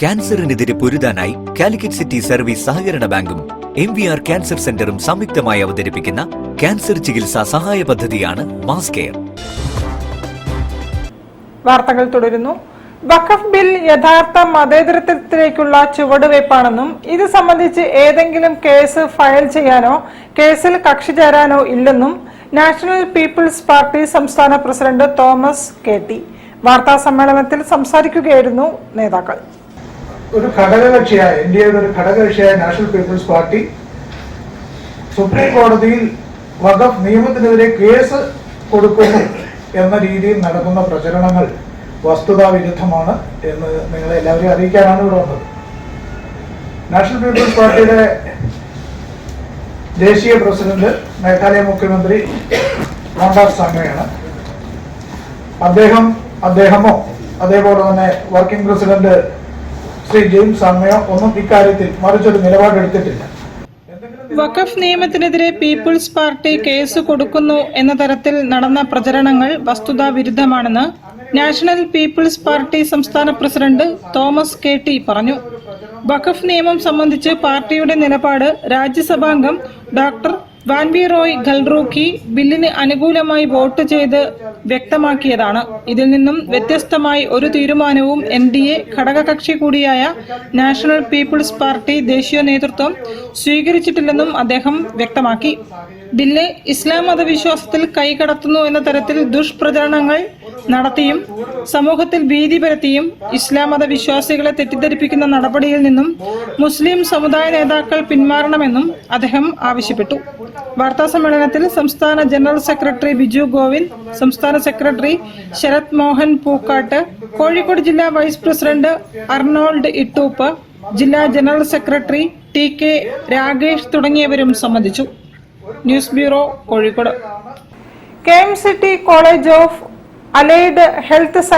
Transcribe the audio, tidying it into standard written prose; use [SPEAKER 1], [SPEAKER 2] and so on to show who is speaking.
[SPEAKER 1] ക്യാൻസറിനെതിരെ പൊരുതാനായി Calicut city service സഹകരണ ബാങ്കും MVR cancer സെന്ററും സംയുക്തമായി അവതരിപ്പിക്കുന്ന ക്യാൻസർ ചികിത്സാ സഹായ പദ്ധതിയാണ് മാസ് കെയർ.
[SPEAKER 2] വാർത്തകൾ തുടരുന്നു. വഖഫ് ബിൽ യഥാർത്ഥ മതേതരത്വത്തിലേക്കുള്ള ചുവടുവയ്പ്പാണെന്നും ഇത് സംബന്ധിച്ച് ഏതെങ്കിലും കേസ് ഫയൽ ചെയ്യാനോ കേസിൽ കക്ഷി ചേരാനോ ഇല്ലെന്നും നാഷണൽ പീപ്പിൾസ് പാർട്ടി സംസ്ഥാന പ്രസിഡന്റ് തോമസ് കെ.ടി. വാർത്താ സമ്മേളനത്തിൽ സംസാരിക്കുകയായിരുന്നു നേതാക്കൾ.
[SPEAKER 3] ഒരു ഘടകകക്ഷിയായ ഇന്ത്യയുടെ ഒരു ഘടകകക്ഷിയായ നാഷണൽ പീപ്പിൾസ് പാർട്ടി സുപ്രീം കോടതിയിൽ വഖഫ് നിയമത്തിനെതിരെ കേസ് കൊടുക്കുന്നു എന്ന രീതിയിൽ നടക്കുന്ന പ്രചരണങ്ങൾ വസ്തുതാവിരുദ്ധമാണ് എന്ന് നിങ്ങളെ എല്ലാവരെയും അറിയിക്കാനാണ് ഇവിടെ വന്നത്. നാഷണൽ പീപ്പിൾസ് പാർട്ടിയുടെ ദേശീയ പ്രസിഡന്റ് മേഘാലയ മുഖ്യമന്ത്രി മോഹൻദാസ് സാങ്മയാണ്. അദ്ദേഹമോ അതേപോലെ തന്നെ വർക്കിംഗ് പ്രസിഡന്റ് ശ്രീ ജെയിംസ് സാങ്മയോ ഒന്നും ഇക്കാര്യത്തിൽ മറിച്ചൊരു നിലപാടെടുത്തിട്ടില്ല.
[SPEAKER 2] വഖഫ് നിയമത്തിനെതിരെ പീപ്പിൾസ് പാർട്ടി കേസ് കൊടുക്കുന്നു എന്ന തരത്തിൽ നടന്ന പ്രചരണങ്ങൾ വസ്തുതാ വിരുദ്ധമാണെന്ന് നാഷണൽ പീപ്പിൾസ് പാർട്ടി സംസ്ഥാന പ്രസിഡന്റ് തോമസ് കെ.ടി. പറഞ്ഞു. വഖഫ് നിയമം സംബന്ധിച്ച് പാർട്ടിയുടെ നിലപാട് രാജ്യസഭാംഗം ഡോക്ടർ വാൻവി റോയ് ഖൽറൂഖി ബില്ലിന് അനുകൂലമായി വോട്ട് ചെയ്ത് വ്യക്തമാക്കിയതാണ്. ഇതിൽ നിന്നും വ്യത്യസ്തമായി ഒരു തീരുമാനവും NDA ഘടകകക്ഷി കൂടിയായ നാഷണൽ പീപ്പിൾസ് പാർട്ടി ദേശീയ നേതൃത്വം സ്വീകരിച്ചിട്ടില്ലെന്നും അദ്ദേഹം വ്യക്തമാക്കി. ബില്ല് ഇസ്ലാം മതവിശ്വാസത്തിൽ കൈകടത്തുന്നു എന്ന തരത്തിൽ ദുഷ്പ്രചരണങ്ങൾ നടത്തിയും സമൂഹത്തിൽ ഭീതി പരത്തിയും ഇസ്ലാം മതവിശ്വാസികളെ തെറ്റിദ്ധരിപ്പിക്കുന്ന നടപടിയിൽ നിന്നും മുസ്ലിം സമുദായ നേതാക്കൾ പിന്മാറണമെന്നും അദ്ദേഹം ആവശ്യപ്പെട്ടു. വാർത്താ സമ്മേളനത്തിൽ സംസ്ഥാന ജനറൽ സെക്രട്ടറി ബിജു ഗോവിന്ദ്, സംസ്ഥാന സെക്രട്ടറി ശരത് മോഹൻ പൂക്കാട്ട്, കോഴിക്കോട് ജില്ലാ വൈസ് പ്രസിഡന്റ് അർണോൾഡ് ഇട്ടൂപ്പ്, ജില്ലാ ജനറൽ സെക്രട്ടറി TK രാഗേഷ് തുടങ്ങിയവരും സംബന്ധിച്ചു. News bureau, Kozhikode. KMCT college of allied health science